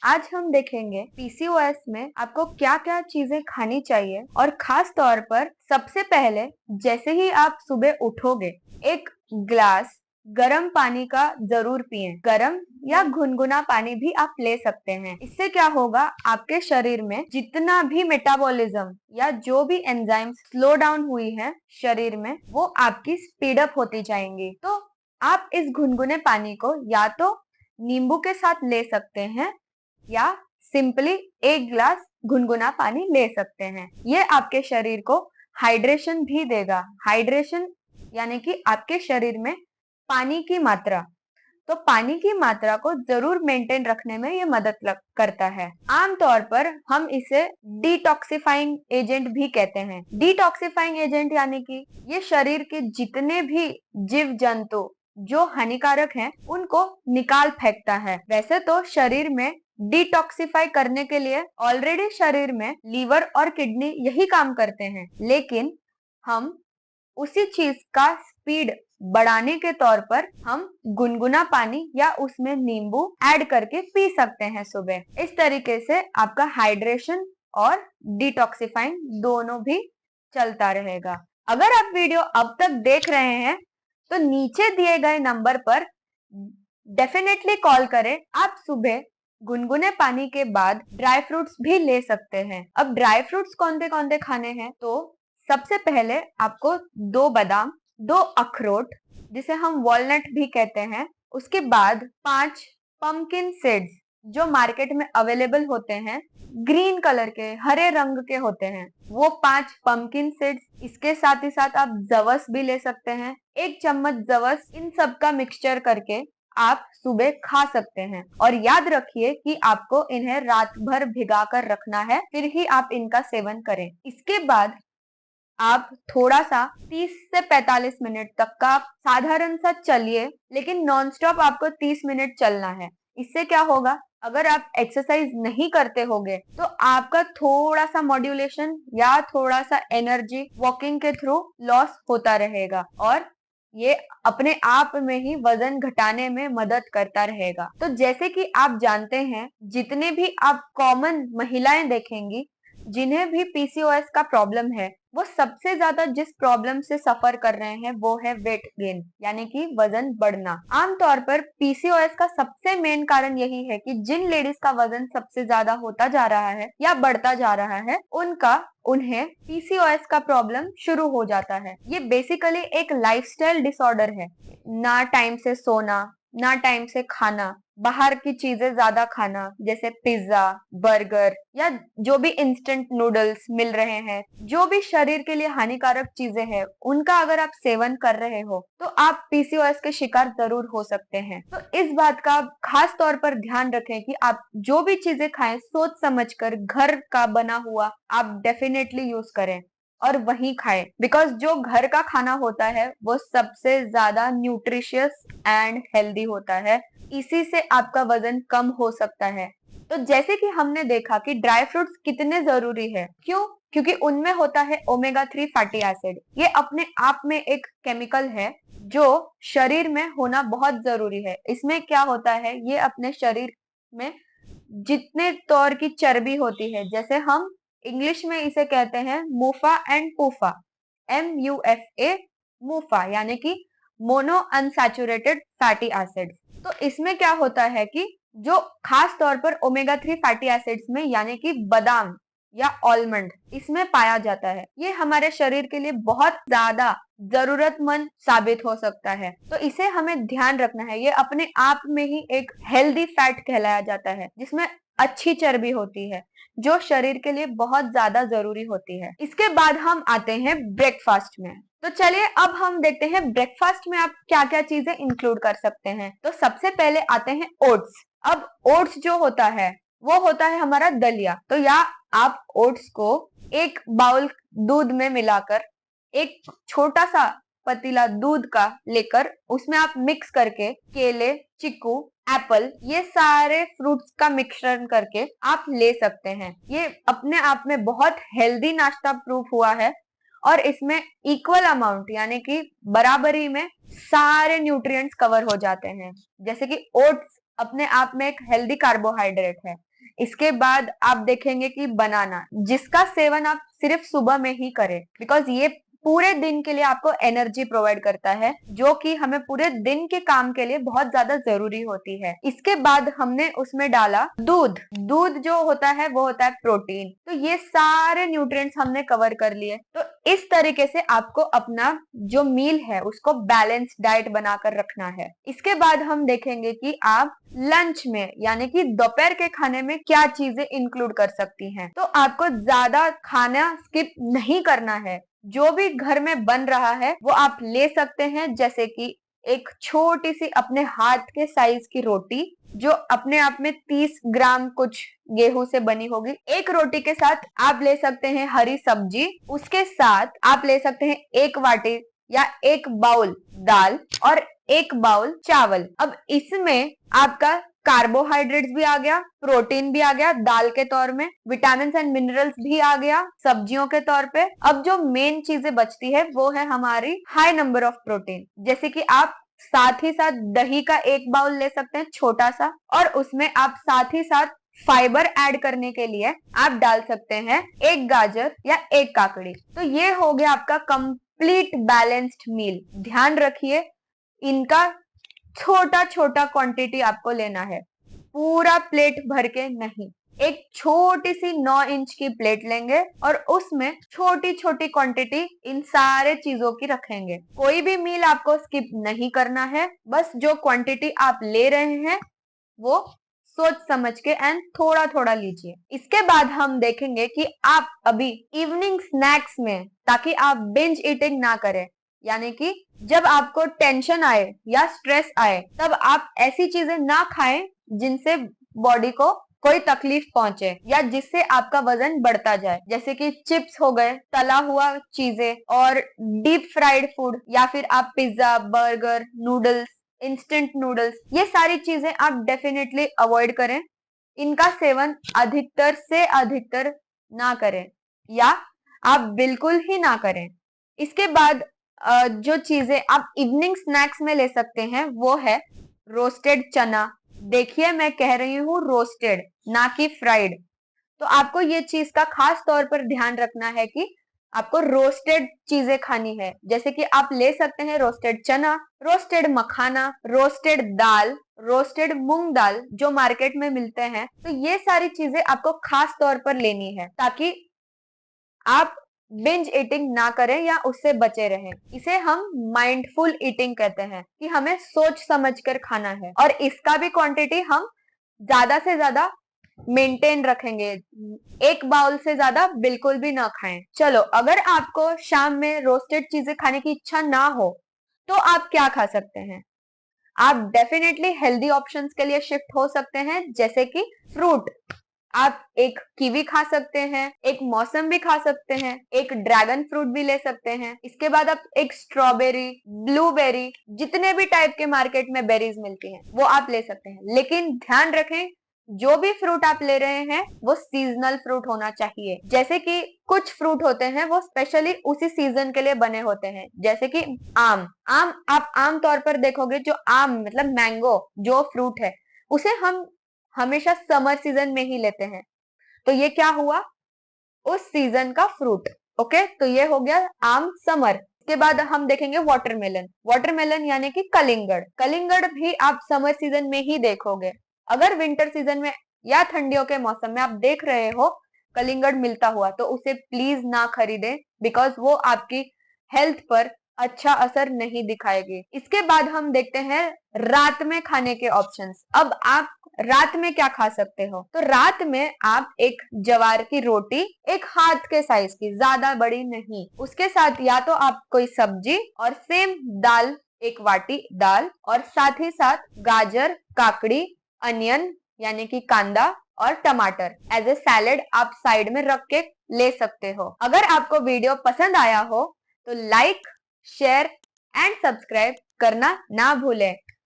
आज हम देखेंगे पीसीओएस में आपको क्या क्या चीजें खानी चाहिए और खास तौर पर सबसे पहले जैसे ही आप सुबह उठोगे एक ग्लास गर्म पानी का जरूर पिएं। गर्म या गुनगुना पानी भी आप ले सकते हैं। इससे क्या होगा, आपके शरीर में जितना भी मेटाबॉलिज्म या जो भी एंजाइम्स स्लो डाउन हुई है शरीर में, वो आपकी स्पीड अप होती जाएंगी। तो आप इस गुनगुने पानी को या तो नींबू के साथ ले सकते हैं या सिंपली एक ग्लास गुनगुना पानी ले सकते हैं। ये आपके शरीर को हाइड्रेशन भी देगा। हाइड्रेशन यानी कि आपके शरीर में पानी की मात्रा, तो पानी की मात्रा को जरूर मेंटेन रखने में ये मदद करता है। आमतौर पर हम इसे डिटॉक्सिफाइंग एजेंट भी कहते हैं। डिटॉक्सिफाइंग एजेंट यानी कि ये शरीर के जितने भी जीव जंतु जो हानिकारक हैं उनको निकाल फेंकता है। वैसे तो शरीर में डिटॉक्सिफाई करने के लिए ऑलरेडी शरीर में लीवर और किडनी यही काम करते हैं, लेकिन हम उसी चीज का स्पीड बढ़ाने के तौर पर हम गुनगुना पानी या उसमें नींबू ऐड करके पी सकते हैं सुबह। इस तरीके से आपका हाइड्रेशन और डिटॉक्सिफाइंग दोनों भी चलता रहेगा। अगर आप वीडियो अब तक देख रहे हैं तो नीचे दिए गए नंबर पर डेफिनेटली कॉल करें। आप सुबह गुनगुने पानी के बाद ड्राई फ्रूट्स भी ले सकते हैं। अब ड्राई फ्रूट्स कौन से खाने हैं, तो सबसे पहले आपको 2 बादाम, 2 अखरोट जिसे हम वॉलनट भी कहते हैं, उसके बाद 5 पंपकिन सीड्स जो मार्केट में अवेलेबल होते हैं, ग्रीन कलर के हरे रंग के होते हैं, वो 5 पंपकिन सीड्स। इसके साथ ही साथ आप जवस भी ले सकते हैं, 1 चम्मच जवस। इन सब का मिक्सचर करके आप सुबह खा सकते हैं। और याद रखिए कि आपको इन्हें रात भर भिगा कर रखना है, फिर ही आप इनका सेवन करें। इसके बाद आप थोड़ा सा 30 से 45 मिनट तक का साधारण सा चलिए, लेकिन नॉनस्टॉप आपको 30 मिनट चलना है। इससे क्या होगा, अगर आप एक्सरसाइज नहीं करते होगे तो आपका थोड़ा सा मॉड्यूलेशन या थोड़ा सा एनर्जी वॉकिंग के थ्रू लॉस होता रहेगा और ये अपने आप में ही वजन घटाने में मदद करता रहेगा। तो जैसे कि आप जानते हैं, जितने भी आप कॉमन महिलाएं देखेंगी जिन्हें भी पीसीओएस का प्रॉब्लम है, वो सबसे ज्यादा जिस प्रॉब्लम से सफर कर रहे हैं वो है वेट गेन यानी कि वजन बढ़ना। आमतौर पर पीसीओएस का सबसे मेन कारण यही है कि जिन लेडीज का वजन सबसे ज्यादा होता जा रहा है या बढ़ता जा रहा है, उन्हें पीसीओएस का प्रॉब्लम शुरू हो जाता है। ये बेसिकली एक लाइफस्टाइल डिसऑर्डर है। ना टाइम से सोना, ना टाइम से खाना, बाहर की चीजें ज्यादा खाना जैसे पिज्जा, बर्गर या जो भी इंस्टेंट नूडल्स मिल रहे हैं, जो भी शरीर के लिए हानिकारक चीजें हैं, उनका अगर आप सेवन कर रहे हो तो आप पीसीओएस के शिकार जरूर हो सकते हैं। तो इस बात का खास तौर पर ध्यान रखें कि आप जो भी चीजें खाएं सोच समझकर घर का बना हुआ आप डेफिनेटली यूज करें और वही खाएं, बिकॉज जो घर का खाना होता है वो सबसे ज्यादा न्यूट्रिशियस एंड हेल्दी होता है। इसी से आपका वजन कम हो सकता है। तो जैसे कि हमने देखा कि ड्राई फ्रूट्स कितने जरूरी है, क्यों? क्योंकि उनमें होता है ओमेगा 3 फैटी एसिड। ये अपने आप में एक केमिकल है जो शरीर में होना बहुत जरूरी है। इसमें क्या होता है, ये अपने शरीर में जितने तौर की चर्बी होती है, जैसे हम इंग्लिश में इसे कहते हैं मूफा एंड पूफा, MUFA, मूफा यानी कि मोनो अनसैचुरेटेड फैटी एसिड। तो इसमें क्या होता है कि जो खास तौर पर ओमेगा 3 फैटी एसिड्स में यानी कि बादाम या आलमंड, इसमें पाया जाता है। ये हमारे शरीर के लिए बहुत ज्यादा जरूरतमंद साबित हो सकता है, तो इसे हमें ध्यान रखना है। ये अपने आप में ही एक हेल्दी फैट कहलाया जाता है जिसमें अच्छी चर्बी होती है जो शरीर के लिए बहुत ज्यादा जरूरी होती है। इसके बाद हम आते हैं ब्रेकफास्ट में। तो चलिए अब हम देखते हैं ब्रेकफास्ट में आप क्या क्या चीजें इंक्लूड कर सकते हैं। तो सबसे पहले आते हैं ओट्स। अब ओट्स जो होता है वो होता है हमारा दलिया। तो या आप ओट्स को एक बाउल दूध में मिलाकर, एक छोटा सा पतीला दूध का लेकर उसमें आप मिक्स करके केले, चीकू, एप्पल, ये सारे फ्रूट्स का मिक्सचर करके आप ले सकते हैं। ये अपने आप में बहुत हेल्दी नाश्ता प्रूफ हुआ है और इसमें इक्वल अमाउंट यानी कि बराबरी में सारे न्यूट्रिएंट्स कवर हो जाते हैं। जैसे कि ओट्स अपने आप में एक हेल्दी कार्बोहाइड्रेट है, इसके बाद आप देखेंगे कि बनाना, जिसका सेवन आप सिर्फ सुबह में ही करें, बिकॉज ये पूरे दिन के लिए आपको एनर्जी प्रोवाइड करता है, जो कि हमें पूरे दिन के काम के लिए बहुत ज्यादा जरूरी होती है। इसके बाद हमने उसमें डाला दूध। दूध जो होता है वो होता है प्रोटीन। तो ये सारे न्यूट्रिएंट्स हमने कवर कर लिए। तो इस तरीके से आपको अपना जो मील है उसको बैलेंस डाइट बनाकर रखना है। इसके बाद हम देखेंगे कि आप लंच में यानी कि दोपहर के खाने में क्या चीजें इंक्लूड कर सकती हैं। तो आपको ज्यादा खाना स्किप नहीं करना है। जो भी घर में बन रहा है वो आप ले सकते हैं, जैसे कि एक छोटी सी अपने हाथ के साइज की रोटी, जो अपने आप में 30 ग्राम कुछ गेहूं से बनी होगी। एक रोटी के साथ आप ले सकते हैं हरी सब्जी, उसके साथ आप ले सकते हैं एक वाटी या एक बाउल दाल और एक बाउल चावल। अब इसमें आपका कार्बोहाइड्रेट्स भी आ गया, प्रोटीन भी आ गया दाल के तौर में, विटामिन एंड मिनरल्स भी आ गया सब्जियों के तौर पे। अब जो मेन चीजें बचती है वो है हमारी हाई नंबर ऑफ प्रोटीन, जैसे कि आप साथ ही साथ दही का एक बाउल ले सकते हैं छोटा सा, और उसमें आप साथ ही साथ फाइबर ऐड करने के लिए आप डाल सकते हैं एक गाजर या एक काकड़ी। तो ये हो गया आपका कंप्लीट बैलेंस्ड मील। ध्यान रखिए, इनका छोटा छोटा क्वांटिटी आपको लेना है, पूरा प्लेट भर के नहीं। एक छोटी सी 9 इंच की प्लेट लेंगे और उसमें छोटी छोटी क्वांटिटी इन सारे चीजों की रखेंगे। कोई भी मील आपको स्किप नहीं करना है, बस जो क्वांटिटी आप ले रहे हैं वो सोच समझ के एंड थोड़ा थोड़ा लीजिए। इसके बाद हम देखेंगे कि आप अभी इवनिंग स्नैक्स में, ताकि आप बिंज ईटिंग ना करें, यानी कि जब आपको टेंशन आए या स्ट्रेस आए तब आप ऐसी चीजें ना खाएं जिनसे बॉडी को कोई तकलीफ पहुंचे या जिससे आपका वजन बढ़ता जाए, जैसे कि चिप्स हो गए, तला हुआ चीजें और डीप फ्राइड फूड, या फिर आप pizza, burger, noodles, instant noodles, ये सारी चीजें आप डेफिनेटली अवॉइड करें। इनका सेवन अधिकतर से अधिकतर ना करें या आप बिल्कुल ही ना करें। इसके बाद जो चीजें आप इवनिंग स्नैक्स में ले सकते हैं वो है रोस्टेड चना। देखिए, मैं कह रही हूँ रोस्टेड, ना कि फ्राइड। तो आपको ये चीज का खास तौर पर ध्यान रखना है कि आपको रोस्टेड चीजें खानी है, जैसे कि आप ले सकते हैं रोस्टेड चना, रोस्टेड मखाना, रोस्टेड दाल, रोस्टेड मूंग दाल जो मार्केट में मिलते हैं। तो ये सारी चीजें आपको खास तौर पर लेनी है ताकि आप बिंज ईटिंग ना करें या उससे बचे रहें। इसे हम माइंडफुल ईटिंग कहते हैं कि हमें सोच समझ कर खाना है, और इसका भी क्वांटिटी हम ज्यादा से ज्यादा मेंटेन रखेंगे। एक बाउल से ज्यादा बिल्कुल भी ना खाएं। चलो, अगर आपको शाम में रोस्टेड चीजें खाने की इच्छा ना हो तो आप क्या खा सकते हैं? आप डेफिनेटली हेल्दी ऑप्शंस के लिए शिफ्ट हो सकते हैं, जैसे कि फ्रूट। आप एक कीवी खा सकते हैं, एक मौसम भी खा सकते हैं, एक ड्रैगन फ्रूट भी ले सकते हैं। इसके बाद आप एक स्ट्रॉबेरी, ब्लूबेरी, जितने भी टाइप के मार्केट में बेरीज मिलती हैं वो आप ले सकते हैं। लेकिन ध्यान रखें, जो भी फ्रूट आप ले रहे हैं वो सीजनल फ्रूट होना चाहिए। जैसे कि कुछ फ्रूट होते हैं वो स्पेशली उसी सीजन के लिए बने होते हैं, जैसे कि आम। आप आम तौर पर देखोगे, जो आम मतलब मैंगो जो फ्रूट है उसे हम हमेशा समर सीजन में ही लेते हैं। तो ये क्या हुआ, उस सीजन का फ्रूट। ओके, तो ये हो गया आम समर। इसके बाद हम देखेंगे वाटरमेलन। वाटरमेलन यानी कि कलिंगड़। कलिंगड़ भी आप समर सीजन में ही देखोगे। अगर विंटर सीजन में या ठंडियों के मौसम में आप देख रहे हो कलिंगड़ मिलता हुआ तो उसे प्लीज ना खरीदें, बिकॉज वो आपकी हेल्थ पर अच्छा असर नहीं दिखाएगी। इसके बाद हम देखते हैं रात में खाने के ऑप्शंस। अब आप रात में क्या खा सकते हो? तो रात में आप एक जवार की रोटी, एक हाथ के साइज की, ज्यादा बड़ी नहीं, उसके साथ या तो आप कोई सब्जी और सेम दाल, एक वाटी दाल, और साथ ही साथ गाजर, काकड़ी, अनियन यानी कि कांदा और टमाटर एज ए सैलेड आप साइड में रख के ले सकते हो। अगर आपको वीडियो पसंद आया हो तो लाइक, शेयर एंड सब्सक्राइब करना ना भूलें।